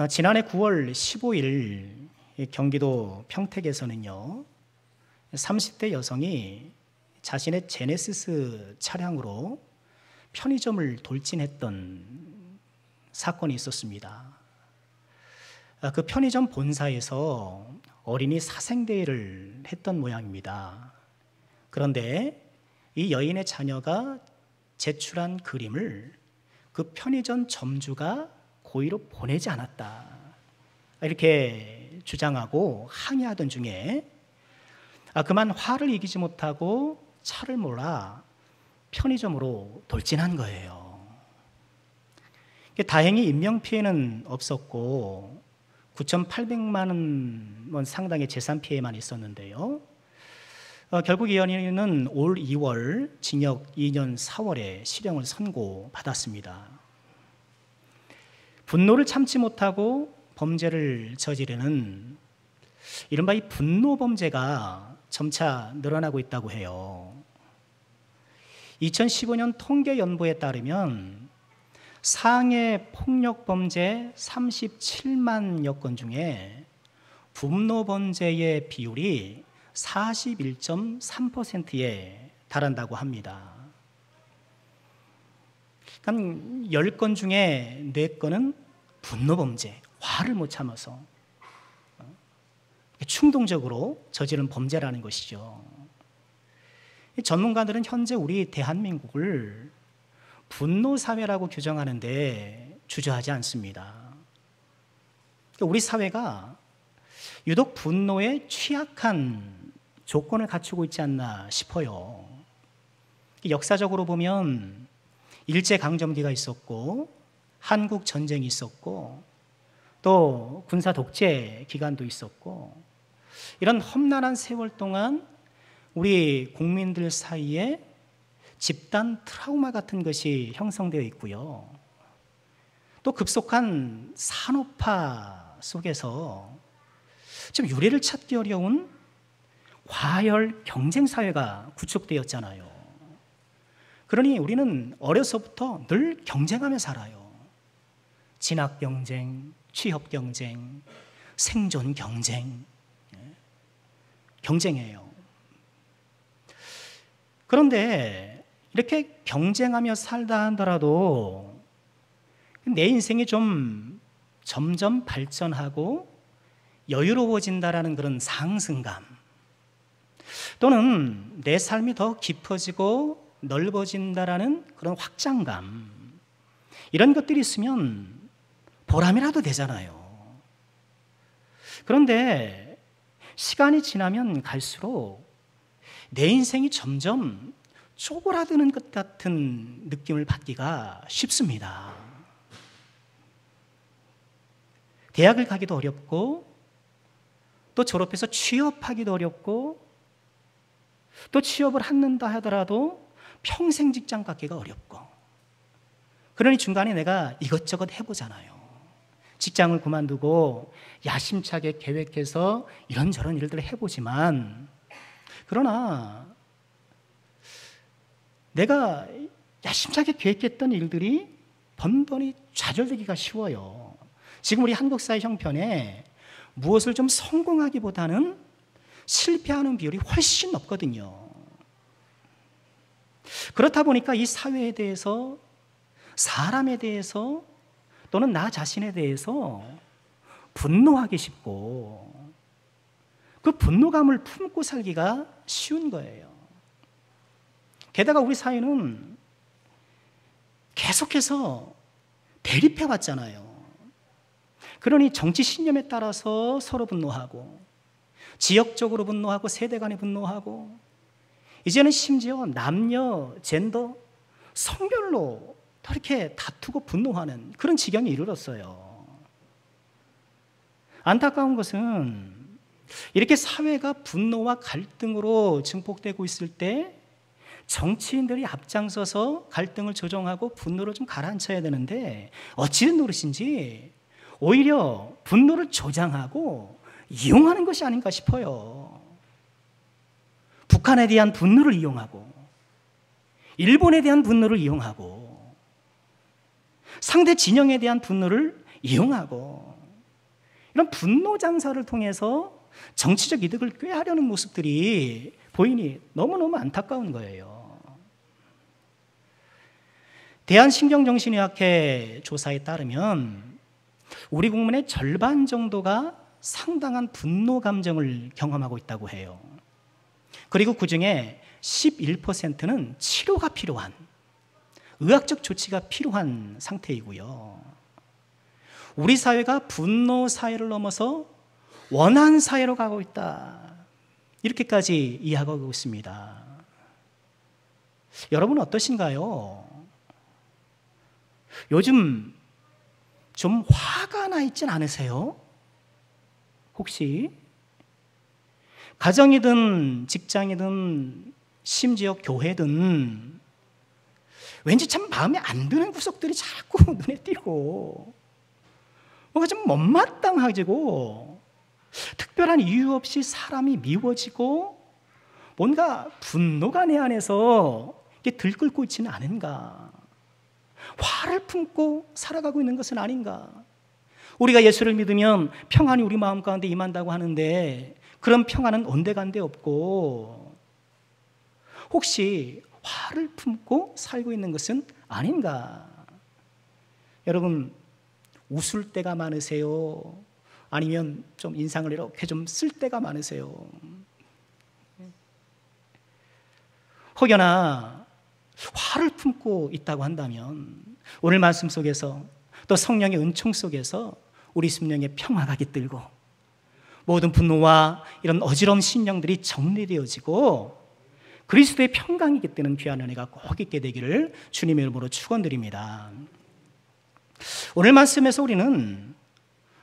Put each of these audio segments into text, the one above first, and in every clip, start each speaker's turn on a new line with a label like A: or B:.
A: 지난해 9월 15일 경기도 평택에서는요, 30대 여성이 자신의 제네시스 차량으로 편의점을 돌진했던 사건이 있었습니다. 그 편의점 본사에서 어린이 사생대회를 했던 모양입니다. 그런데 이 여인의 자녀가 제출한 그림을 그 편의점 점주가 고의로 보내지 않았다, 이렇게 주장하고 항의하던 중에 그만 화를 이기지 못하고 차를 몰아 편의점으로 돌진한 거예요. 다행히 인명피해는 없었고 9,800만 원 상당의 재산 피해만 있었는데요. 결국 이 연인은 올 2월 징역 2년 4월에 실형을 선고받았습니다. 분노를 참지 못하고 범죄를 저지르는 이른바 이 분노 범죄가 점차 늘어나고 있다고 해요. 2015년 통계연부에 따르면 상해 폭력 범죄 37만여 건 중에 분노 범죄의 비율이 41.3%에 달한다고 합니다. 그러니까 10건 중에 4건은 분노 범죄, 화를 못 참아서 충동적으로 저지른 범죄라는 것이죠. 전문가들은 현재 우리 대한민국을 분노 사회라고 규정하는데 주저하지 않습니다. 우리 사회가 유독 분노에 취약한 조건을 갖추고 있지 않나 싶어요. 역사적으로 보면 일제강점기가 있었고 한국 전쟁이 있었고 또 군사 독재 기간도 있었고, 이런 험난한 세월 동안 우리 국민들 사이에 집단 트라우마 같은 것이 형성되어 있고요. 또 급속한 산업화 속에서 좀 유례를 찾기 어려운 과열 경쟁 사회가 구축되었잖아요. 그러니 우리는 어려서부터 늘 경쟁하며 살아요. 진학 경쟁, 취업 경쟁, 생존 경쟁, 경쟁해요. 그런데 이렇게 경쟁하며 살다 하더라도 내 인생이 좀 점점 발전하고 여유로워진다라는 그런 상승감, 또는 내 삶이 더 깊어지고 넓어진다라는 그런 확장감, 이런 것들이 있으면 보람이라도 되잖아요. 그런데 시간이 지나면 갈수록 내 인생이 점점 쪼그라드는 것 같은 느낌을 받기가 쉽습니다. 대학을 가기도 어렵고, 또 졸업해서 취업하기도 어렵고, 또 취업을 한다 하더라도 평생 직장 갖기가 어렵고, 그러니 중간에 내가 이것저것 해보잖아요. 직장을 그만두고 야심차게 계획해서 이런저런 일들을 해보지만, 그러나 내가 야심차게 계획했던 일들이 번번이 좌절되기가 쉬워요. 지금 우리 한국 사회 형편에 무엇을 좀 성공하기보다는 실패하는 비율이 훨씬 높거든요. 그렇다 보니까 이 사회에 대해서, 사람에 대해서, 또는 나 자신에 대해서 분노하기 쉽고, 그 분노감을 품고 살기가 쉬운 거예요. 게다가 우리 사회는 계속해서 대립해 왔잖아요. 그러니 정치 신념에 따라서 서로 분노하고, 지역적으로 분노하고, 세대 간에 분노하고, 이제는 심지어 남녀, 젠더, 성별로 이렇게 다투고 분노하는 그런 지경에 이르렀어요. 안타까운 것은 이렇게 사회가 분노와 갈등으로 증폭되고 있을 때 정치인들이 앞장서서 갈등을 조정하고 분노를 좀 가라앉혀야 되는데, 어찌된 노릇인지 오히려 분노를 조장하고 이용하는 것이 아닌가 싶어요. 북한에 대한 분노를 이용하고, 일본에 대한 분노를 이용하고, 상대 진영에 대한 분노를 이용하고, 이런 분노 장사를 통해서 정치적 이득을 꾀하려는 모습들이 보이니 너무너무 안타까운 거예요. 대한신경정신의학회 조사에 따르면 우리 국민의 절반 정도가 상당한 분노 감정을 경험하고 있다고 해요. 그리고 그중에 11%는 치료가 필요한, 의학적 조치가 필요한 상태이고요. 우리 사회가 분노 사회를 넘어서 원한 사회로 가고 있다, 이렇게까지 이해하고 있습니다. 여러분 어떠신가요? 요즘 좀 화가 나 있진 않으세요? 혹시 가정이든 직장이든 심지어 교회든 왠지 참 마음에 안 드는 구석들이 자꾸 눈에 띄고 뭔가 좀 못마땅해지고 특별한 이유 없이 사람이 미워지고 뭔가 분노가 내 안에서 들끓고 있지는 않은가? 화를 품고 살아가고 있는 것은 아닌가? 우리가 예수를 믿으면 평안이 우리 마음 가운데 임한다고 하는데 그런 평안은 온데간데 없고 혹시 화를 품고 살고 있는 것은 아닌가? 여러분 웃을 때가 많으세요? 아니면 좀 인상을 이렇게 좀 쓸 때가 많으세요? 혹여나 화를 품고 있다고 한다면 오늘 말씀 속에서 또 성령의 은총 속에서 우리 심령에 평화가 깃들고 모든 분노와 이런 어지러운 심령들이 정리되어지고 그리스도의 평강이 깃드는 귀한 은혜가 꼭 있게 되기를 주님의 이름으로 축원드립니다. 오늘 말씀에서 우리는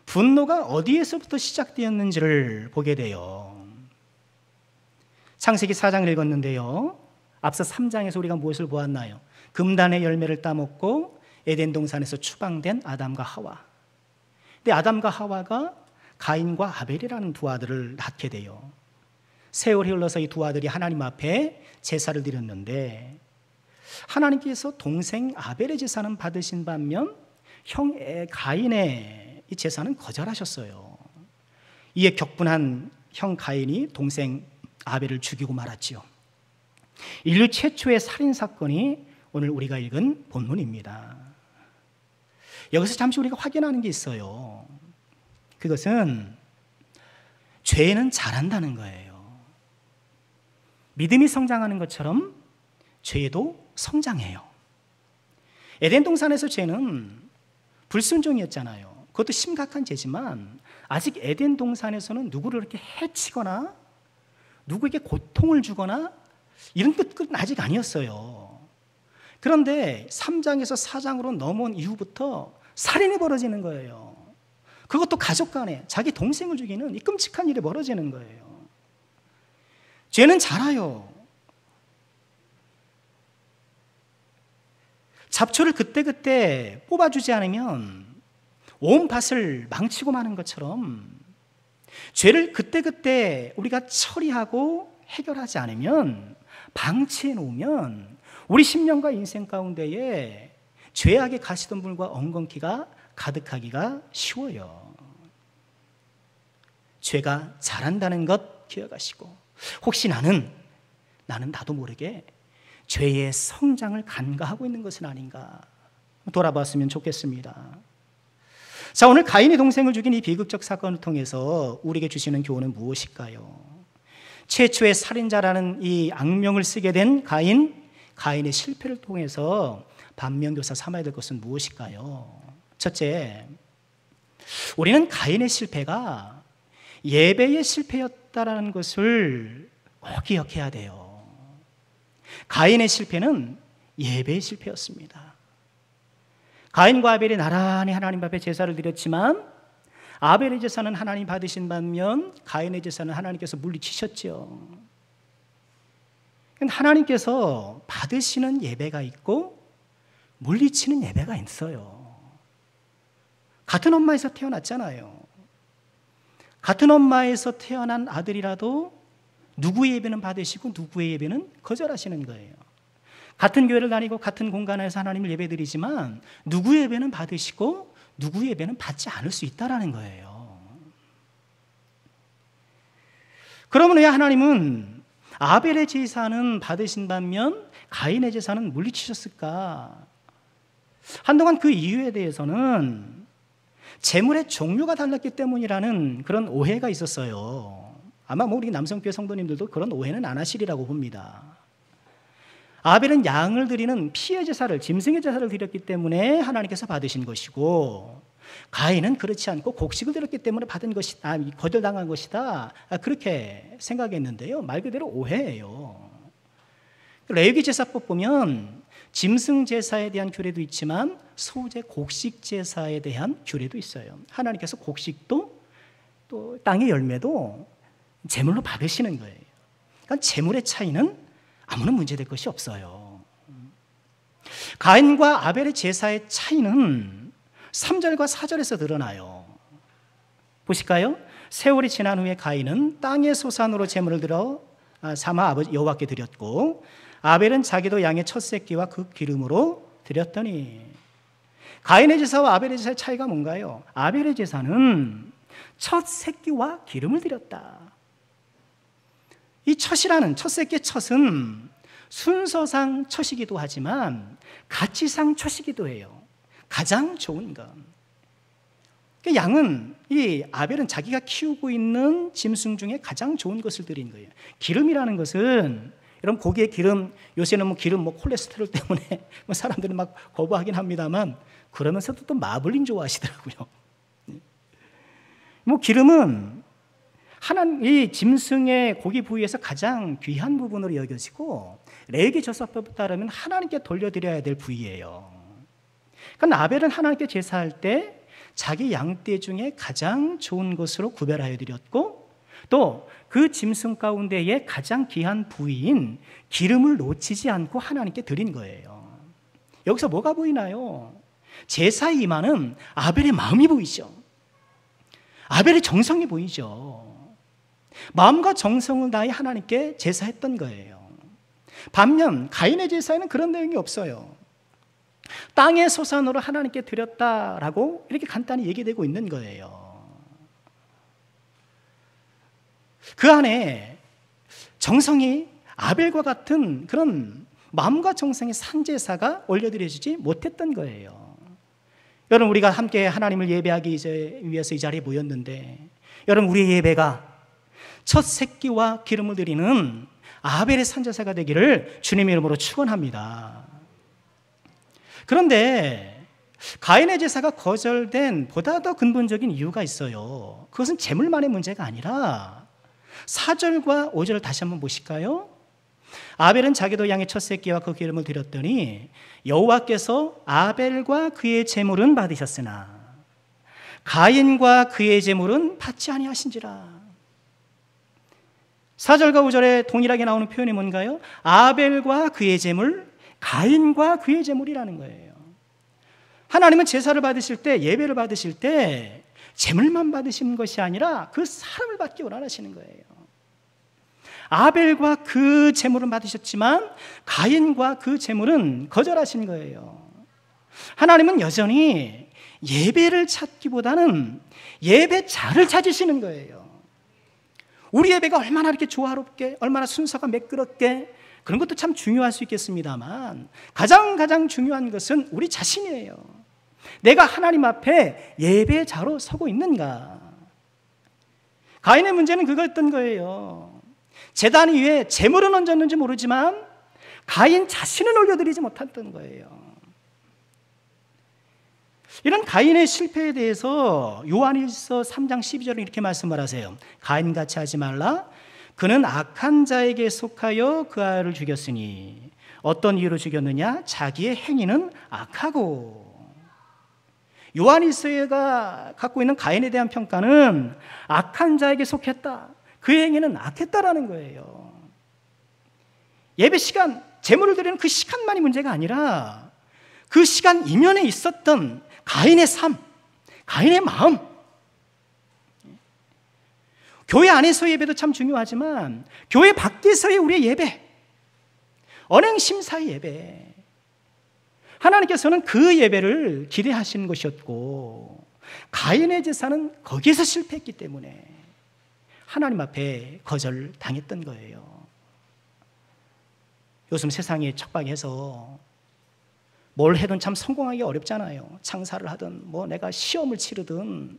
A: 분노가 어디에서부터 시작되었는지를 보게 돼요. 창세기 4장을 읽었는데요, 앞서 3장에서 우리가 무엇을 보았나요? 금단의 열매를 따먹고 에덴 동산에서 추방된 아담과 하와. 근데 아담과 하와가 가인과 아벨이라는 두 아들을 낳게 돼요. 세월이 흘러서 이 두 아들이 하나님 앞에 제사를 드렸는데 하나님께서 동생 아벨의 제사는 받으신 반면 형 가인의 이 제사는 거절하셨어요. 이에 격분한 형 가인이 동생 아벨을 죽이고 말았지요. 인류 최초의 살인사건이 오늘 우리가 읽은 본문입니다. 여기서 잠시 우리가 확인하는 게 있어요. 그것은 죄는 자란다는 거예요. 믿음이 성장하는 것처럼 죄도 성장해요. 에덴 동산에서 죄는 불순종이었잖아요. 그것도 심각한 죄지만 아직 에덴 동산에서는 누구를 이렇게 해치거나 누구에게 고통을 주거나 이런 끝은 아직 아니었어요. 그런데 3장에서 4장으로 넘어온 이후부터 살인이 벌어지는 거예요. 그것도 가족 간에 자기 동생을 죽이는 이 끔찍한 일이 벌어지는 거예요. 죄는 자라요. 잡초를 그때그때 뽑아주지 않으면 온 밭을 망치고 마는 것처럼 죄를 그때그때 우리가 처리하고 해결하지 않으면, 방치해 놓으면 우리 심령과 인생 가운데에 죄악의 가시덤불과 엉겅퀴가 가득하기가 쉬워요. 죄가 자란다는 것 기억하시고, 혹시 나는 나도 모르게 죄의 성장을 간과하고 있는 것은 아닌가 돌아봤으면 좋겠습니다. 자, 오늘 가인의 동생을 죽인 이 비극적 사건을 통해서 우리에게 주시는 교훈은 무엇일까요? 최초의 살인자라는 이 악명을 쓰게 된 가인의 실패를 통해서 반면교사 삼아야 될 것은 무엇일까요? 첫째, 우리는 가인의 실패가 예배의 실패였다라는 것을 꼭 기억해야 돼요. 가인의 실패는 예배의 실패였습니다. 가인과 아벨이 나란히 하나님 앞에 제사를 드렸지만 아벨의 제사는 하나님 받으신 반면 가인의 제사는 하나님께서 물리치셨죠. 하나님께서 받으시는 예배가 있고 물리치는 예배가 있어요. 같은 엄마에서 태어났잖아요. 같은 엄마에서 태어난 아들이라도 누구의 예배는 받으시고 누구의 예배는 거절하시는 거예요. 같은 교회를 다니고 같은 공간에서 하나님을 예배드리지만 누구의 예배는 받으시고 누구의 예배는 받지 않을 수 있다는 거예요. 그러면 왜 하나님은 아벨의 제사는 받으신 반면 가인의 제사는 물리치셨을까? 한동안 그 이유에 대해서는 제물의 종류가 달랐기 때문이라는 그런 오해가 있었어요. 아마 우리 남성교회 성도님들도 그런 오해는 안 하시리라고 봅니다. 아벨은 양을 드리는 피의 제사를, 짐승의 제사를 드렸기 때문에 하나님께서 받으신 것이고, 가인은 그렇지 않고 곡식을 드렸기 때문에 받은 것이다, 거절당한 것이다, 그렇게 생각했는데요. 말 그대로 오해예요. 레위기 제사법 보면 짐승 제사에 대한 규례도 있지만 소재 곡식 제사에 대한 규례도 있어요. 하나님께서 곡식도 또 땅의 열매도 제물로 받으시는 거예요. 그러니까 제물의 차이는 아무런 문제될 것이 없어요. 가인과 아벨의 제사의 차이는 3절과 4절에서 드러나요. 보실까요? 세월이 지난 후에 가인은 땅의 소산으로 제물을 들어 삼아 여호와께 드렸고, 아벨은 자기도 양의 첫 새끼와 그 기름으로 드렸더니. 가인의 제사와 아벨의 제사의 차이가 뭔가요? 아벨의 제사는 첫 새끼와 기름을 드렸다. 이 첫이라는, 첫 새끼의 첫은 순서상 첫이기도 하지만 가치상 첫이기도 해요. 가장 좋은 것. 양은, 이 아벨은 자기가 키우고 있는 짐승 중에 가장 좋은 것을 드린 거예요. 기름이라는 것은, 여러분 고기의 기름, 요새는 기름 콜레스테롤 때문에 사람들이 막 거부하긴 합니다만, 그러면서도 또 마블링 좋아하시더라고요. 기름은 이 짐승의 고기 부위에서 가장 귀한 부분으로 여겨지고, 레위기 제사법에 따르면 하나님께 돌려드려야 될 부위예요. 그러니까 아벨은 하나님께 제사할 때 자기 양떼 중에 가장 좋은 것으로 구별하여 드렸고, 또 그 짐승 가운데에 가장 귀한 부위인 기름을 놓치지 않고 하나님께 드린 거예요. 여기서 뭐가 보이나요? 제사에 임하는 아벨의 마음이 보이죠. 아벨의 정성이 보이죠. 마음과 정성을 다해 하나님께 제사했던 거예요. 반면 가인의 제사에는 그런 내용이 없어요. 땅의 소산으로 하나님께 드렸다라고 이렇게 간단히 얘기되고 있는 거예요. 그 안에 정성이 아벨과 같은 그런 마음과 정성의 산제사가 올려드려지지 못했던 거예요. 여러분, 우리가 함께 하나님을 예배하기 위해서 이 자리에 모였는데, 여러분, 우리의 예배가 첫 새끼와 기름을 드리는 아벨의 산제사가 되기를 주님의 이름으로 축원합니다. 그런데 가인의 제사가 거절된 보다 더 근본적인 이유가 있어요. 그것은 제물만의 문제가 아니라 4절과 5절을 다시 한번 보실까요? 아벨은 자기도 양의 첫 새끼와 그 기름을 드렸더니 여호와께서 아벨과 그의 제물은 받으셨으나 가인과 그의 제물은 받지 아니하신지라. 4절과 5절에 동일하게 나오는 표현이 뭔가요? 아벨과 그의 제물, 가인과 그의 제물이라는 거예요. 하나님은 제사를 받으실 때, 예배를 받으실 때 제물만 받으시는 것이 아니라 그 사람을 받기 원하시는 거예요. 아벨과 그 제물은 받으셨지만 가인과 그 제물은 거절하신 거예요. 하나님은 여전히 예배를 찾기보다는 예배자를 찾으시는 거예요. 우리 예배가 얼마나 이렇게 조화롭게, 얼마나 순서가 매끄럽게, 그런 것도 참 중요할 수 있겠습니다만 가장 중요한 것은 우리 자신이에요. 내가 하나님 앞에 예배자로 서고 있는가. 가인의 문제는 그거였던 거예요. 제단 위에 제물은 얹었는지 모르지만 가인 자신은 올려드리지 못했던 거예요. 이런 가인의 실패에 대해서 요한일서 3장 12절은 이렇게 말씀을 하세요. 가인같이 하지 말라. 그는 악한 자에게 속하여 그 아이를 죽였으니 어떤 이유로 죽였느냐? 자기의 행위는 악하고. 요한일서가 갖고 있는 가인에 대한 평가는 악한 자에게 속했다, 그 행위는 악했다라는 거예요. 예배 시간, 제물을 드리는 그 시간만이 문제가 아니라 그 시간 이면에 있었던 가인의 삶, 가인의 마음. 교회 안에서의 예배도 참 중요하지만 교회 밖에서의 우리의 예배, 언행심사의 예배, 하나님께서는 그 예배를 기대하시는 것이었고, 가인의 제사는 거기에서 실패했기 때문에 하나님 앞에 거절당했던 거예요. 요즘 세상이 척박해서 뭘 해도 참 성공하기 어렵잖아요. 장사를 하든 뭐 내가 시험을 치르든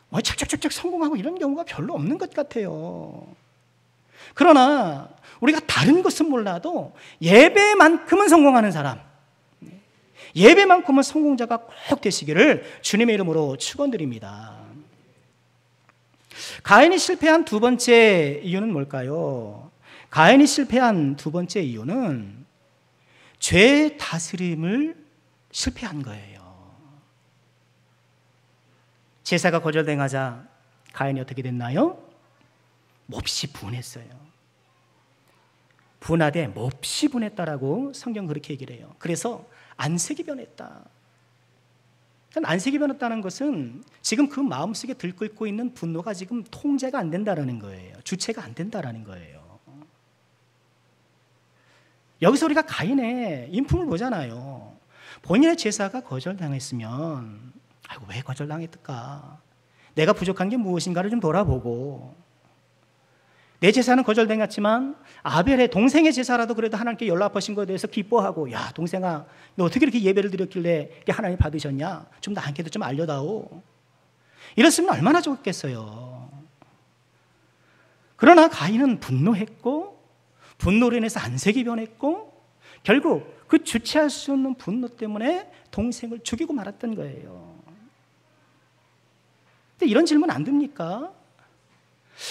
A: 뭐 착착착착 성공하고 이런 경우가 별로 없는 것 같아요. 그러나 우리가 다른 것은 몰라도 예배만큼은 성공하는 사람, 예배만큼은 성공자가 꼭 되시기를 주님의 이름으로 축원드립니다. 가인이 실패한 두 번째 이유는 뭘까요? 가인이 실패한 두 번째 이유는 죄의 다스림을 실패한 거예요. 제사가 거절당하자 가인이 어떻게 됐나요? 몹시 분했어요. 분하되 몹시 분했다라고 성경 그렇게 얘기를 해요. 그래서 안색이 변했다. 안색이 변했다는 것은 지금 그 마음속에 들끓고 있는 분노가 지금 통제가 안 된다라는 거예요. 주체가 안 된다라는 거예요. 여기서 우리가 가인의 인품을 보잖아요. 본인의 제사가 거절당했으면 아이고 왜 거절당했을까? 내가 부족한 게 무엇인가를 좀 돌아보고, 내 제사는 거절당했지만 아벨의 동생의 제사라도 그래도 하나님께 연락하신 것에 대해서 기뻐하고, 야 동생아 너 어떻게 이렇게 예배를 드렸길래 하나님 받으셨냐? 좀 나한테도 좀 알려다오. 이랬으면 얼마나 좋겠어요. 그러나 가인은 분노했고, 분노로 인해서 안색이 변했고, 결국 그 주체할 수 없는 분노 때문에 동생을 죽이고 말았던 거예요. 근데 이런 질문 안 듭니까?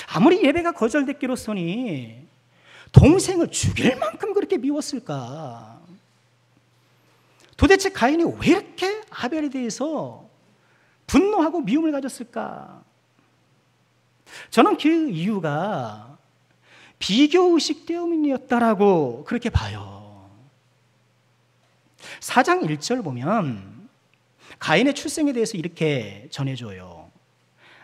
A: 아무리 예배가 거절됐기로서니 동생을 죽일 만큼 그렇게 미웠을까? 도대체 가인이 왜 이렇게 아벨에 대해서 분노하고 미움을 가졌을까? 저는 그 이유가 비교의식 때문이었다라고 그렇게 봐요. 4장 1절 보면 가인의 출생에 대해서 이렇게 전해줘요.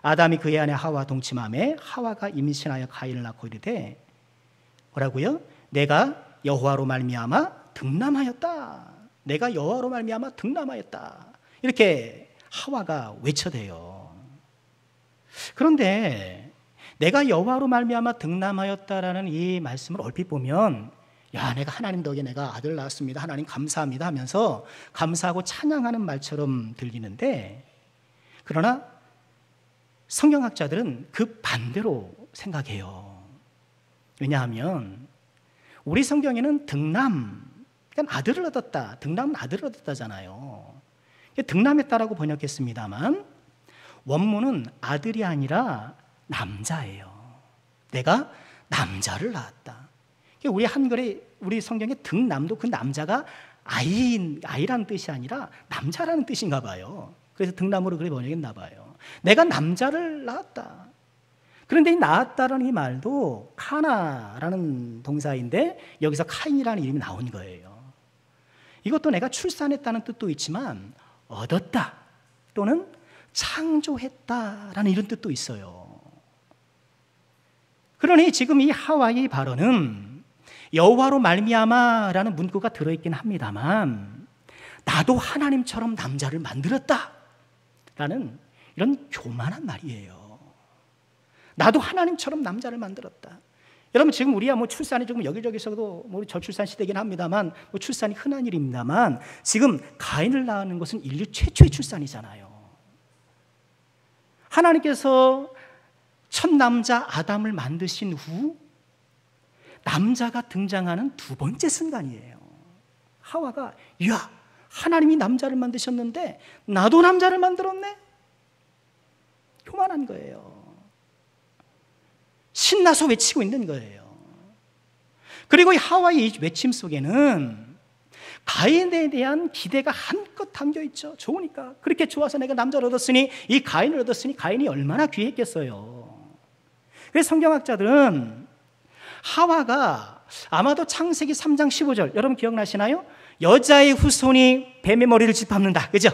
A: 아담이 그의 아내 하와 동침하매 하와가 임신하여 가인을 낳고 이르되 뭐라고요? 내가 여호와로 말미암아 등남하였다. 내가 여호와로 말미암아 등남하였다. 이렇게 하와가 외쳐대요. 그런데 내가 여호와로 말미암아 등남하였다라는 이 말씀을 얼핏 보면, 야 내가 하나님 덕에 내가 아들 낳았습니다, 하나님 감사합니다 하면서 감사하고 찬양하는 말처럼 들리는데, 그러나 성경학자들은 그 반대로 생각해요. 왜냐하면 우리 성경에는 등남, 그러니까 아들을 얻었다, 등남은 아들을 얻었다잖아요. 등남했다라고 번역했습니다만 원문은 아들이 아니라 남자예요. 내가 남자를 낳았다. 우리 한글에, 우리 성경에 등남도 그 남자가 아이라는 뜻이 아니라 남자라는 뜻인가 봐요. 그래서 등남으로 그렇게 번역했나 봐요. 내가 남자를 낳았다. 그런데 이 낳았다라는 이 말도 카나라는 동사인데 여기서 카인이라는 이름이 나온 거예요. 이것도 내가 출산했다는 뜻도 있지만 얻었다 또는 창조했다라는 이런 뜻도 있어요. 그러니 지금 이 하와의 발언은 여호와로 말미암아라는 문구가 들어있긴 합니다만 나도 하나님처럼 남자를 만들었다라는 이런 교만한 말이에요. 나도 하나님처럼 남자를 만들었다. 여러분 지금 우리야 뭐 출산이 조금 여기저기서도 뭐 저출산 시대긴 합니다만 뭐 출산이 흔한 일입니다만 지금 가인을 낳는 것은 인류 최초의 출산이잖아요. 하나님께서 첫 남자 아담을 만드신 후 남자가 등장하는 두 번째 순간이에요. 하와가 야 하나님이 남자를 만드셨는데 나도 남자를 만들었네? 교만한 거예요. 신나서 외치고 있는 거예요. 그리고 이 하와의 이 외침 속에는 가인에 대한 기대가 한껏 담겨 있죠. 좋으니까. 그렇게 좋아서 내가 남자를 얻었으니, 이 가인을 얻었으니 가인이 얼마나 귀했겠어요. 그래서 성경학자들은 하와가 아마도 창세기 3장 15절 여러분 기억나시나요? 여자의 후손이 뱀의 머리를 짓밟는다. 그죠?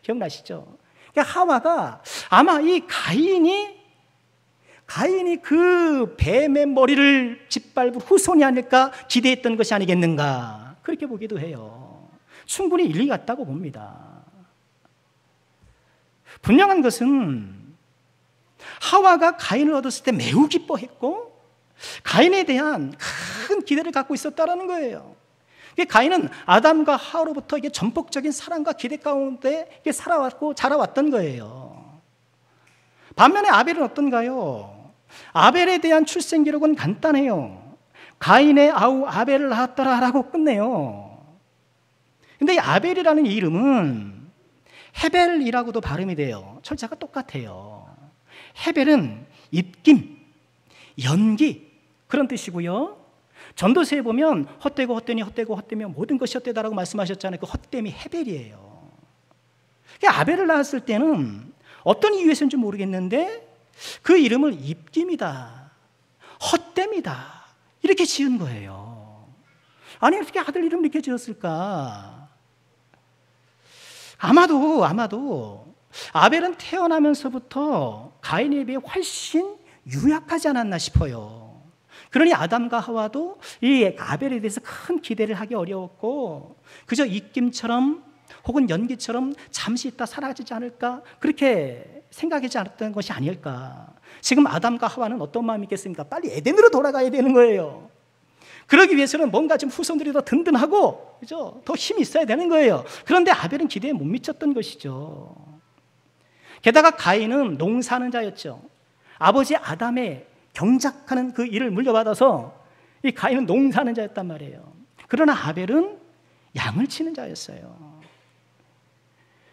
A: 기억나시죠? 그러니까 하와가 아마 이 가인이 그 뱀의 머리를 짓밟을 후손이 아닐까 기대했던 것이 아니겠는가, 그렇게 보기도 해요. 충분히 일리 같다고 봅니다. 분명한 것은 하와가 가인을 얻었을 때 매우 기뻐했고 가인에 대한 큰 기대를 갖고 있었다라는 거예요. 가인은 아담과 하와로부터 이게 전폭적인 사랑과 기대 가운데 살아왔고 자라왔던 거예요. 반면에 아벨은 어떤가요? 아벨에 대한 출생 기록은 간단해요. 가인의 아우 아벨을 낳았더라라고 끝내요. 근데 이 아벨이라는 이 이름은 헤벨이라고도 발음이 돼요. 철자가 똑같아요. 헤벨은 입김, 연기 그런 뜻이고요. 전도서에 보면 헛되고 헛되니 헛되고 헛되면 모든 것이 헛되다라고 말씀하셨잖아요. 그 헛됨이 헤벨이에요. 아벨을 낳았을 때는 어떤 이유에서인지 모르겠는데 그 이름을 입김이다, 헛됨이다 이렇게 지은 거예요. 아니 어떻게 아들 이름 이렇게 지었을까? 아마도 아벨은 태어나면서부터 가인에 비해 훨씬 유약하지 않았나 싶어요. 그러니 아담과 하와도 이 아벨에 대해서 큰 기대를 하기 어려웠고 그저 입김처럼 혹은 연기처럼 잠시 있다 사라지지 않을까 그렇게 생각하지 않았던 것이 아닐까. 지금 아담과 하와는 어떤 마음이 있겠습니까? 빨리 에덴으로 돌아가야 되는 거예요. 그러기 위해서는 뭔가 좀 후손들이 더 든든하고 그죠? 더 힘이 있어야 되는 거예요. 그런데 아벨은 기대에 못 미쳤던 것이죠. 게다가 가인은 농사하는 자였죠. 아버지 아담의 경작하는 그 일을 물려받아서 이 가인은 농사하는 자였단 말이에요. 그러나 아벨은 양을 치는 자였어요.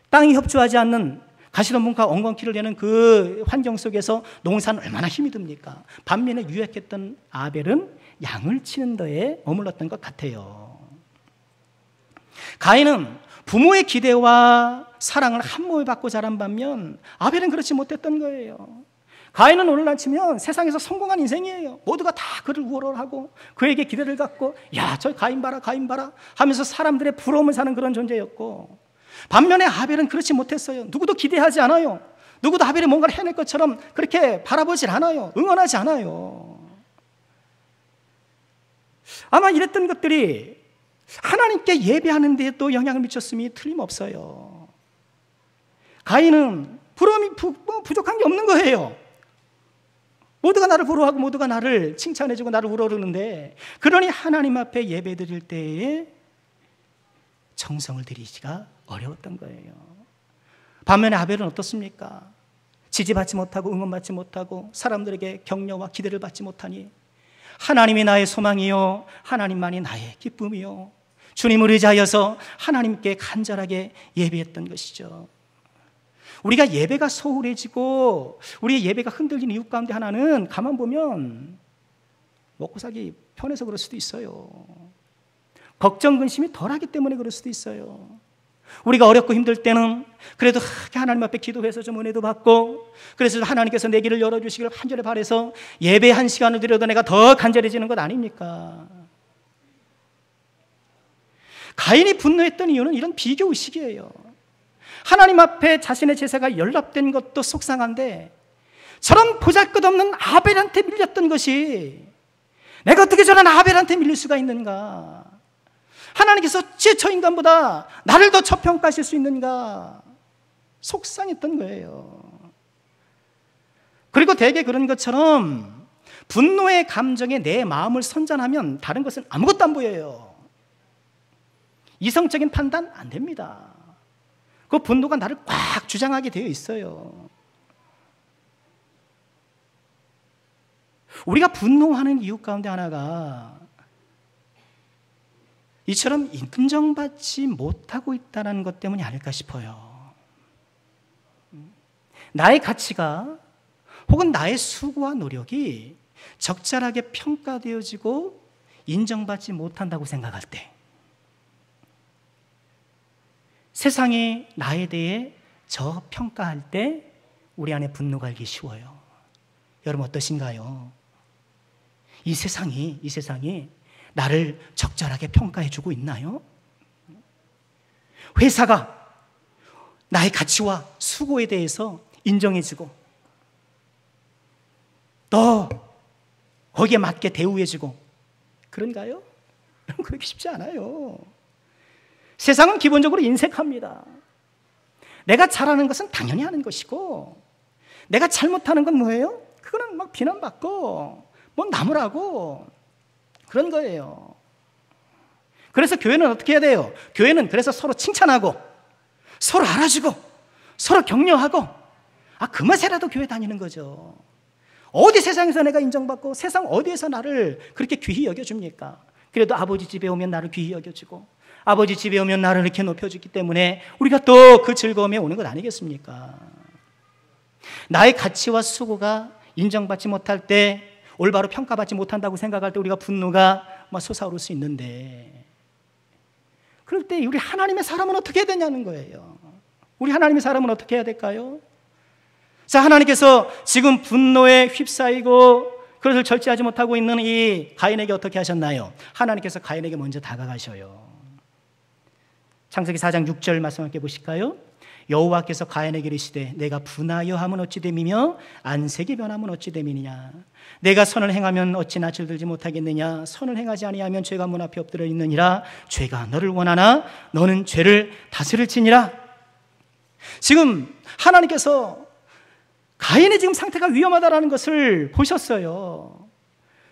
A: 땅이 협조하지 않는 가시덤불과 엉겅퀴를 내는 그 환경 속에서 농사는 얼마나 힘이 듭니까? 반면에 유약했던 아벨은 양을 치는 데에 머물렀던 것 같아요. 가인은 부모의 기대와 사랑을 한 몸에 받고 자란 반면 아벨은 그렇지 못했던 거예요. 가인은 오늘날 치면 세상에서 성공한 인생이에요. 모두가 다 그를 우월하고 그에게 기대를 갖고 야, 저 가인 봐라 하면서 사람들의 부러움을 사는 그런 존재였고 반면에 아벨은 그렇지 못했어요. 누구도 기대하지 않아요. 누구도 아벨이 뭔가를 해낼 것처럼 그렇게 바라보질 않아요. 응원하지 않아요. 아마 이랬던 것들이 하나님께 예배하는 데 또 영향을 미쳤음이 틀림없어요. 가인은 부러움이 부족한 게 없는 거예요. 모두가 나를 부러워하고 모두가 나를 칭찬해주고 나를 우러르는데 그러니 하나님 앞에 예배 드릴 때에 정성을 들이기가 어려웠던 거예요. 반면에 아벨은 어떻습니까? 지지받지 못하고 응원받지 못하고 사람들에게 격려와 기대를 받지 못하니 하나님이 나의 소망이요 하나님만이 나의 기쁨이요 주님을 의지하여서 하나님께 간절하게 예배했던 것이죠. 우리가 예배가 소홀해지고 우리의 예배가 흔들린 이유 가운데 하나는 가만 보면 먹고 살기 편해서 그럴 수도 있어요. 걱정 근심이 덜하기 때문에 그럴 수도 있어요. 우리가 어렵고 힘들 때는 그래도 하나님 앞에 기도해서 좀 은혜도 받고 그래서 하나님께서 내 길을 열어주시기를 간절히 바라서 예배 한 시간을 드려도 내가 더 간절해지는 것 아닙니까? 가인이 분노했던 이유는 이런 비교의식이에요. 하나님 앞에 자신의 제사가 연락된 것도 속상한데 저런 보잘것없는 아벨한테 밀렸던 것이 내가 어떻게 저런 아벨한테 밀릴 수가 있는가? 하나님께서 저 인간보다 나를 더 저평가하실 수 있는가? 속상했던 거예요. 그리고 대개 그런 것처럼 분노의 감정에 내 마음을 선전하면 다른 것은 아무것도 안 보여요. 이성적인 판단 안 됩니다. 그 분노가 나를 꽉 주장하게 되어 있어요. 우리가 분노하는 이유 가운데 하나가 이처럼 인정받지 못하고 있다는 것 때문이 아닐까 싶어요. 나의 가치가 혹은 나의 수고와 노력이 적절하게 평가되어지고 인정받지 못한다고 생각할 때 세상이 나에 대해 저평가할 때 우리 안에 분노가 일기 쉬워요. 여러분 어떠신가요? 이 세상이 나를 적절하게 평가해주고 있나요? 회사가 나의 가치와 수고에 대해서 인정해주고 또 거기에 맞게 대우해주고 그런가요? 그렇게 쉽지 않아요. 세상은 기본적으로 인색합니다. 내가 잘하는 것은 당연히 하는 것이고 내가 잘못하는 건 뭐예요? 그거는 막 비난받고 뭐 나무라고 그런 거예요. 그래서 교회는 어떻게 해야 돼요? 교회는 그래서 서로 칭찬하고 서로 알아주고 서로 격려하고 그 맛에라도 교회 다니는 거죠. 어디 세상에서 내가 인정받고 세상 어디에서 나를 그렇게 귀히 여겨줍니까? 그래도 아버지 집에 오면 나를 귀히 여겨주고 아버지 집에 오면 나를 이렇게 높여주기 때문에 우리가 또 그 즐거움에 오는 것 아니겠습니까? 나의 가치와 수고가 인정받지 못할 때, 올바로 평가받지 못한다고 생각할 때 우리가 분노가 막 솟아오를 수 있는데, 그럴 때 우리 하나님의 사람은 어떻게 해야 되냐는 거예요. 우리 하나님의 사람은 어떻게 해야 될까요? 자, 하나님께서 지금 분노에 휩싸이고 그것을 절제하지 못하고 있는 이 가인에게 어떻게 하셨나요? 하나님께서 가인에게 먼저 다가가셔요. 창세기 4장 6절 말씀 함께 보실까요? 여호와께서 가인에게 이르시되 내가 분하여 함은 어찌 됨이며 안색이 변함은 어찌 됨이냐. 내가 선을 행하면 어찌 낯을 들지 못하겠느냐. 선을 행하지 아니하면 죄가 문 앞에 엎드려 있느니라. 죄가 너를 원하나 너는 죄를 다스릴지니라. 지금 하나님께서 가인의 지금 상태가 위험하다라는 것을 보셨어요.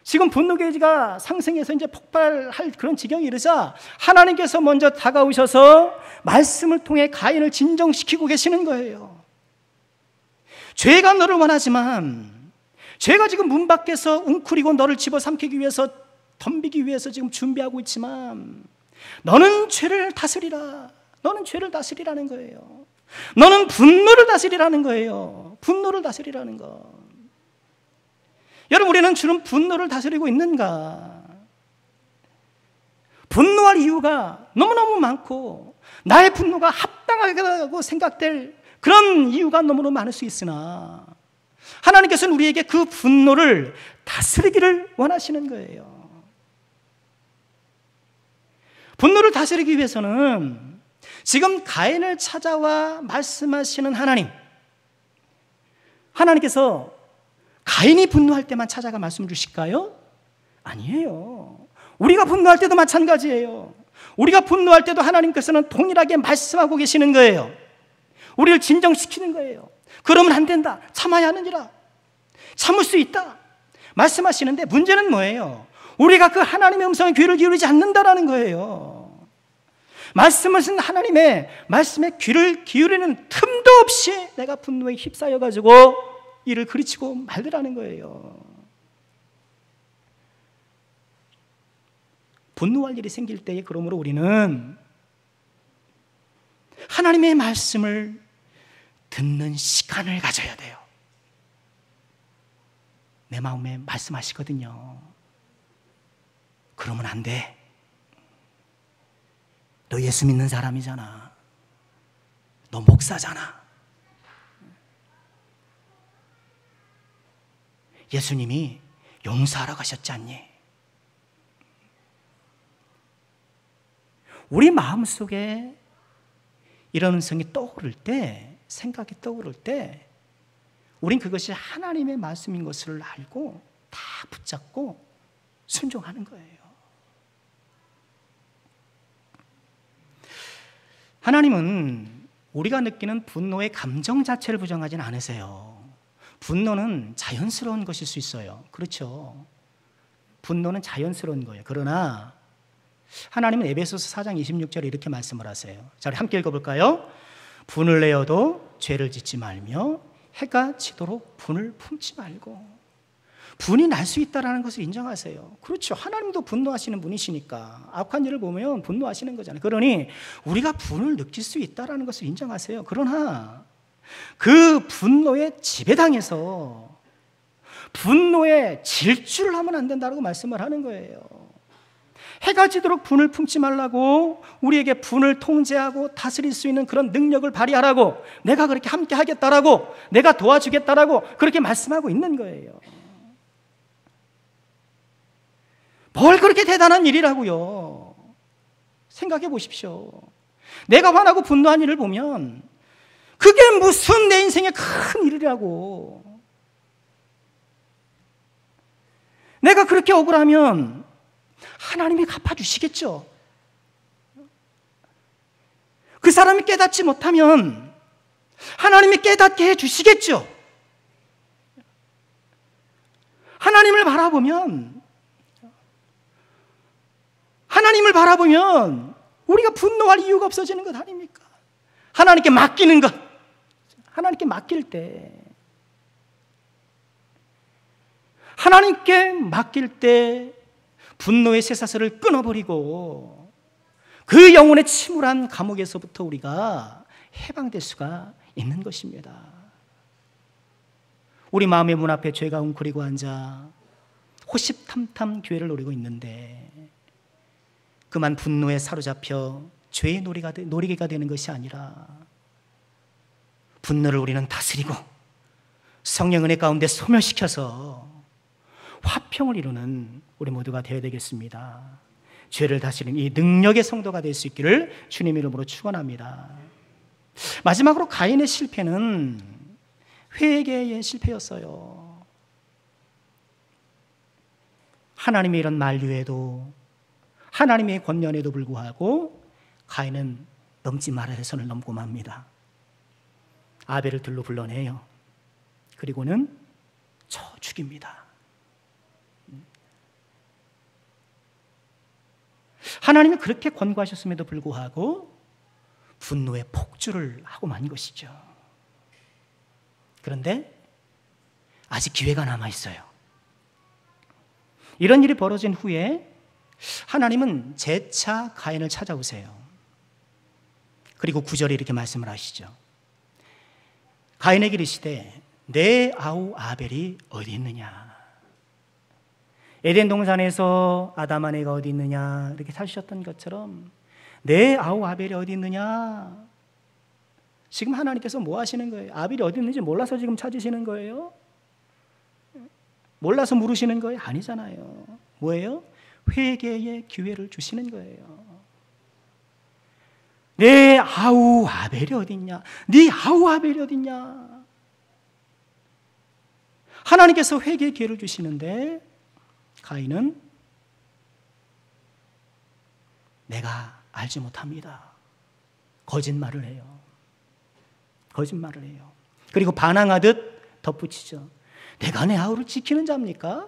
A: 지금 분노 게이지가 상승해서 이제 폭발할 그런 지경이 이르자 하나님께서 먼저 다가오셔서 말씀을 통해 가인을 진정시키고 계시는 거예요. 죄가 너를 원하지만, 죄가 지금 문 밖에서 웅크리고 너를 집어삼키기 위해서, 덤비기 위해서 지금 준비하고 있지만 너는 죄를 다스리라. 너는 죄를 다스리라는 거예요. 너는 분노를 다스리라는 거예요. 분노를 다스리라는 것. 여러분, 우리는 주는 분노를 다스리고 있는가? 분노할 이유가 너무너무 많고 나의 분노가 합당하다고 생각될 그런 이유가 너무너무 많을 수 있으나 하나님께서는 우리에게 그 분노를 다스리기를 원하시는 거예요. 분노를 다스리기 위해서는 지금 가인을 찾아와 말씀하시는 하나님께서 가인이 분노할 때만 찾아가 말씀 주실까요? 아니에요. 우리가 분노할 때도 마찬가지예요. 우리가 분노할 때도 하나님께서는 동일하게 말씀하고 계시는 거예요. 우리를 진정시키는 거예요. 그러면 안 된다. 참아야 하느니라. 참을 수 있다. 말씀하시는데 문제는 뭐예요? 우리가 그 하나님의 음성에 귀를 기울이지 않는다라는 거예요. 말씀하신 하나님의 말씀에 귀를 기울이는 틈도 없이 내가 분노에 휩싸여가지고 이를 그르치고 말더라는 거예요. 분노할 일이 생길 때에 그러므로 우리는 하나님의 말씀을 듣는 시간을 가져야 돼요. 내 마음에 말씀하시거든요. 그러면 안 돼. 너 예수 믿는 사람이잖아. 너 목사잖아. 예수님이 용서하러 가셨지 않니? 우리 마음속에 이런 음성이 떠오를 때, 생각이 떠오를 때 우린 그것이 하나님의 말씀인 것을 알고 다 붙잡고 순종하는 거예요. 하나님은 우리가 느끼는 분노의 감정 자체를 부정하지는 않으세요. 분노는 자연스러운 것일 수 있어요. 그렇죠. 분노는 자연스러운 거예요. 그러나 하나님은 에베소서 4장 26절에 이렇게 말씀을 하세요. 자, 우리 함께 읽어볼까요? 분을 내어도 죄를 짓지 말며 해가 지도록 분을 품지 말고. 분이 날 수 있다는 것을 인정하세요. 그렇죠. 하나님도 분노하시는 분이시니까 악한 일을 보면 분노하시는 거잖아요. 그러니 우리가 분을 느낄 수 있다는 것을 인정하세요. 그러나 그 분노에 지배당해서 분노에 질주를 하면 안 된다고 말씀을 하는 거예요. 해가 지도록 분을 품지 말라고, 우리에게 분을 통제하고 다스릴 수 있는 그런 능력을 발휘하라고, 내가 그렇게 함께 하겠다라고, 내가 도와주겠다라고 그렇게 말씀하고 있는 거예요. 뭘 그렇게 대단한 일이라고요. 생각해 보십시오. 내가 화나고 분노한 일을 보면 그게 무슨 내 인생의 큰 일이라고. 내가 그렇게 억울하면 하나님이 갚아주시겠죠. 그 사람이 깨닫지 못하면 하나님이 깨닫게 해주시겠죠. 하나님을 바라보면 우리가 분노할 이유가 없어지는 것 아닙니까? 하나님께 맡기는 것. 하나님께 맡길 때 분노의 쇠사슬을 끊어버리고 그 영혼의 침울한 감옥에서부터 우리가 해방될 수가 있는 것입니다. 우리 마음의 문 앞에 죄가 웅크리고 앉아 호시탐탐 교회를 노리고 있는데 그만 분노에 사로잡혀 죄의 놀이개가 되는 것이 아니라 분노를 우리는 다스리고 성령 은혜 가운데 소멸시켜서 화평을 이루는 우리 모두가 되어야 되겠습니다. 죄를 다스리는 이 능력의 성도가 될 수 있기를 주님 이름으로 축원합니다. 마지막으로 가인의 실패는 회개의 실패였어요. 하나님의 이런 만류에도 하나님의 권면에도 불구하고 가인은 넘지 말아야 할 선을 넘고 맙니다. 아벨을 들로 불러내요. 그리고는 쳐 죽입니다. 하나님이 그렇게 권고하셨음에도 불구하고 분노의 폭주를 하고 만 것이죠. 그런데 아직 기회가 남아있어요. 이런 일이 벌어진 후에 하나님은 재차 가인을 찾아오세요. 그리고 9절에 이렇게 말씀을 하시죠. 가인에게 이르시되 내 아우 아벨이 어디 있느냐. 에덴 동산에서 아담 아내가 어디 있느냐 이렇게 사주셨던 것처럼 내 아우 아벨이 어디 있느냐. 지금 하나님께서 뭐 하시는 거예요? 아벨이 어디 있는지 몰라서 지금 찾으시는 거예요? 몰라서 물으시는 거예요? 아니잖아요. 뭐예요? 회개의 기회를 주시는 거예요. 내 아우 아벨이 어디 있냐? 네 아우 아벨이 어디 있냐? 하나님께서 회개의 기회를 주시는데 가인은 내가 알지 못합니다. 거짓말을 해요. 그리고 반항하듯 덧붙이죠. 내가 내 아우를 지키는 자입니까?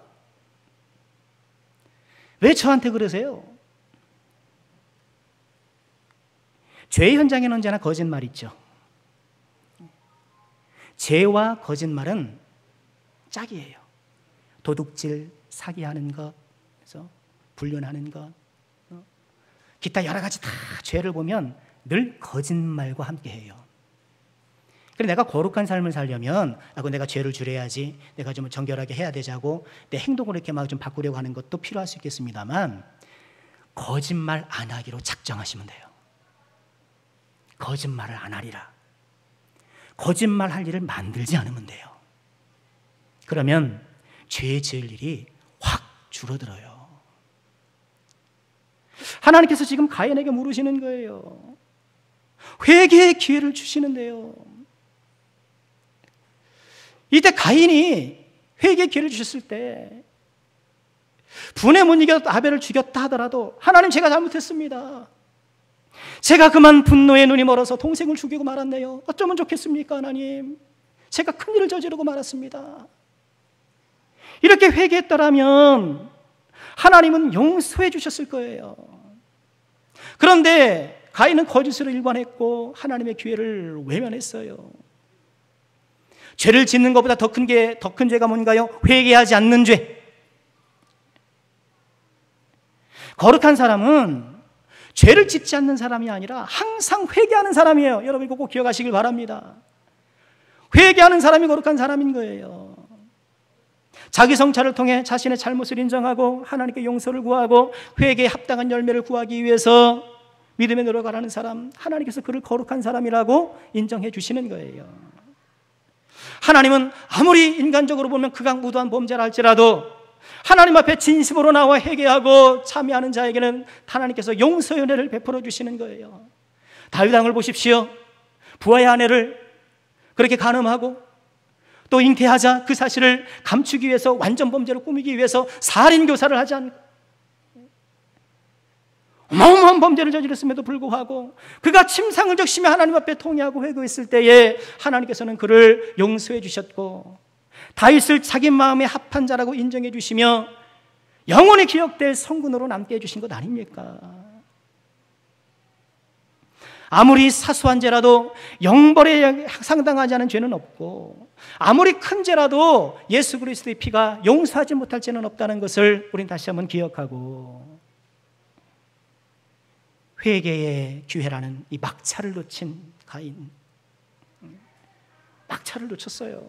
A: 왜 저한테 그러세요? 죄의 현장에는 언제나 거짓말이 있죠. 죄와 거짓말은 짝이에요. 도둑질, 사기하는 것, 그래서 불륜하는 것, 기타 여러 가지 다 죄를 보면 늘 거짓말과 함께해요. 그래서 내가 거룩한 삶을 살려면 내가 죄를 줄여야지, 내가 좀 정결하게 해야 되자고 내 행동을 이렇게 막 좀 바꾸려고 하는 것도 필요할 수 있겠습니다만 거짓말 안 하기로 작정하시면 돼요. 거짓말을 안 하리라. 거짓말할 일을 만들지 않으면 돼요. 그러면 죄 지을 일이 확 줄어들어요. 하나님께서 지금 가인에게 물으시는 거예요. 회개의 기회를 주시는데요. 이때 가인이 회개의 기회를 주셨을 때 분에 못 이겨 아벨을 죽였다 하더라도 하나님 제가 잘못했습니다. 제가 그만 분노에 눈이 멀어서 동생을 죽이고 말았네요. 어쩌면 좋겠습니까 하나님. 제가 큰일을 저지르고 말았습니다. 이렇게 회개했더라면 하나님은 용서해 주셨을 거예요. 그런데 가인은 거짓으로 일관했고 하나님의 기회를 외면했어요. 죄를 짓는 것보다 더 큰 죄가 뭔가요? 회개하지 않는 죄. 거룩한 사람은 죄를 짓지 않는 사람이 아니라 항상 회개하는 사람이에요. 여러분 이거 꼭 기억하시길 바랍니다. 회개하는 사람이 거룩한 사람인 거예요. 자기 성찰을 통해 자신의 잘못을 인정하고 하나님께 용서를 구하고 회개에 합당한 열매를 구하기 위해서 믿음에 노력하라는 사람, 하나님께서 그를 거룩한 사람이라고 인정해 주시는 거예요. 하나님은 아무리 인간적으로 보면 극악무도한 범죄라 할지라도 하나님 앞에 진심으로 나와 회개하고 참여하는 자에게는 하나님께서 용서의 은혜를 베풀어 주시는 거예요. 다윗 왕을 보십시오. 부하의 아내를 그렇게 간음하고 또 잉태하자 그 사실을 감추기 위해서 완전 범죄를 꾸미기 위해서 살인교사를 하지 않고 어마어마한 범죄를 저질렀음에도 불구하고 그가 침상을 적시며 하나님 앞에 통회하고 회개했을 때에 하나님께서는 그를 용서해 주셨고 다윗을 자기 마음에 합한 자라고 인정해 주시며 영원히 기억될 성군으로 남게 해주신 것 아닙니까? 아무리 사소한 죄라도 영벌에 상당하지 않은 죄는 없고, 아무리 큰 죄라도 예수 그리스도의 피가 용서하지 못할 죄는 없다는 것을 우린 다시 한번 기억하고, 회개의 기회라는 이 막차를 놓친 가인, 막차를 놓쳤어요.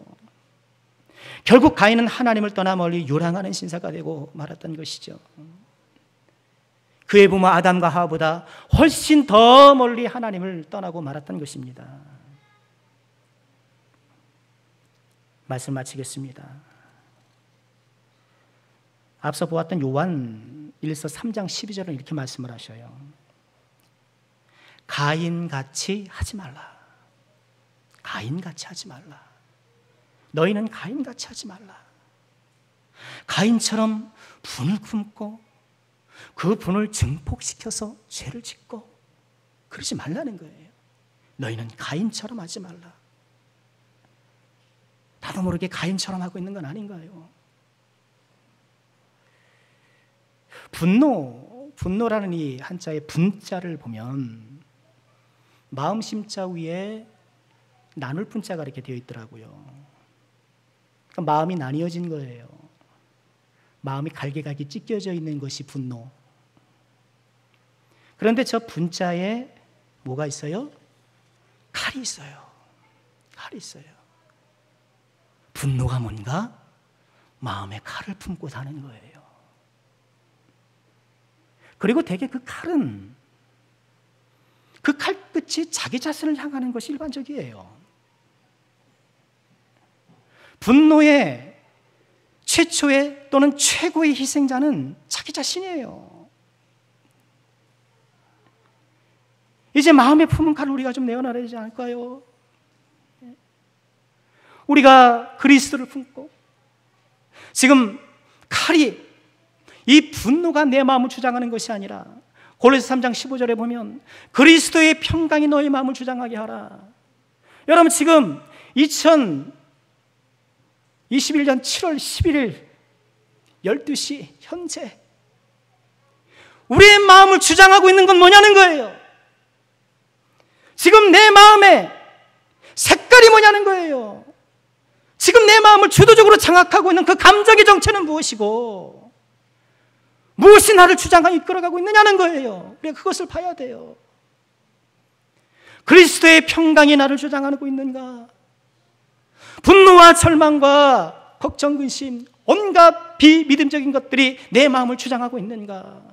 A: 결국 가인은 하나님을 떠나 멀리 요랑하는 신사가 되고 말았던 것이죠. 그의 부모 아담과 하와보다 훨씬 더 멀리 하나님을 떠나고 말았던 것입니다. 말씀 마치겠습니다. 앞서 보았던 요한 1서 3장 12절은 이렇게 말씀을 하셔요. 가인같이 하지 말라. 가인같이 하지 말라. 너희는 가인같이 하지 말라. 가인처럼 분을 품고 그 분을 증폭시켜서 죄를 짓고 그러지 말라는 거예요. 너희는 가인처럼 하지 말라. 나도 모르게 가인처럼 하고 있는 건 아닌가요? 분노라는 이 한자의 분자를 보면 마음 심자 위에 나눌 분자가 이렇게 되어 있더라고요. 그러니까 마음이 나뉘어진 거예요. 마음이 갈기갈기 찢겨져 있는 것이 분노. 그런데 저 분자에 뭐가 있어요? 칼이 있어요. 칼이 있어요. 분노가 뭔가? 마음에 칼을 품고 사는 거예요. 그리고 대개 그 칼은, 그 칼끝이 자기 자신을 향하는 것이 일반적이에요. 분노의 최초의 또는 최고의 희생자는 자기 자신이에요. 이제 마음에 품은 칼을 우리가 좀 내어놔야 되지 않을까요? 우리가 그리스도를 품고 지금 칼이, 이 분노가 내 마음을 주장하는 것이 아니라 골로새 3장 15절에 보면 그리스도의 평강이 너의 마음을 주장하게 하라. 여러분, 지금 2021년 7월 11일 12시 현재 우리의 마음을 주장하고 있는 건 뭐냐는 거예요. 지금 내 마음의 색깔이 뭐냐는 거예요. 지금 내 마음을 주도적으로 장악하고 있는 그 감정의 정체는 무엇이고, 무엇이 나를 주장하고 이끌어가고 있느냐는 거예요. 우리가 그것을 봐야 돼요. 그리스도의 평강이 나를 주장하고 있는가? 분노와 절망과 걱정, 근심, 온갖 비믿음적인 것들이 내 마음을 주장하고 있는가?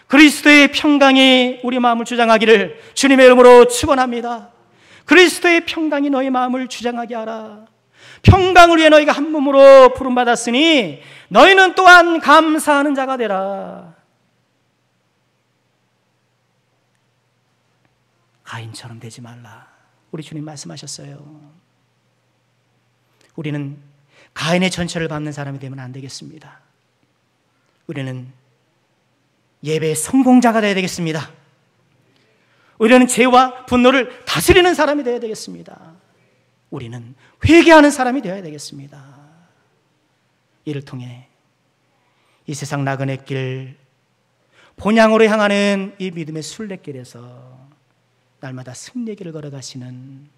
A: 그리스도의 평강이 우리 마음을 주장하기를 주님의 이름으로 축원합니다. 그리스도의 평강이 너희 마음을 주장하게 하라. 평강을 위해 너희가 한 몸으로 부름받았으니 너희는 또한 감사하는 자가 되라. 가인처럼 되지 말라. 우리 주님 말씀하셨어요. 우리는 가인의 전철을 밟는 사람이 되면 안 되겠습니다. 우리는 예배의 성공자가 되어야 되겠습니다. 우리는 죄와 분노를 다스리는 사람이 되어야 되겠습니다. 우리는 회개하는 사람이 되어야 되겠습니다. 이를 통해 이 세상 나그네 길, 본향으로 향하는 이 믿음의 순례길에서 날마다 승리의 길을 걸어가시는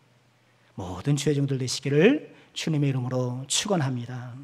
A: 모든 주의 종들 되시기를 주님의 이름으로 축원합니다.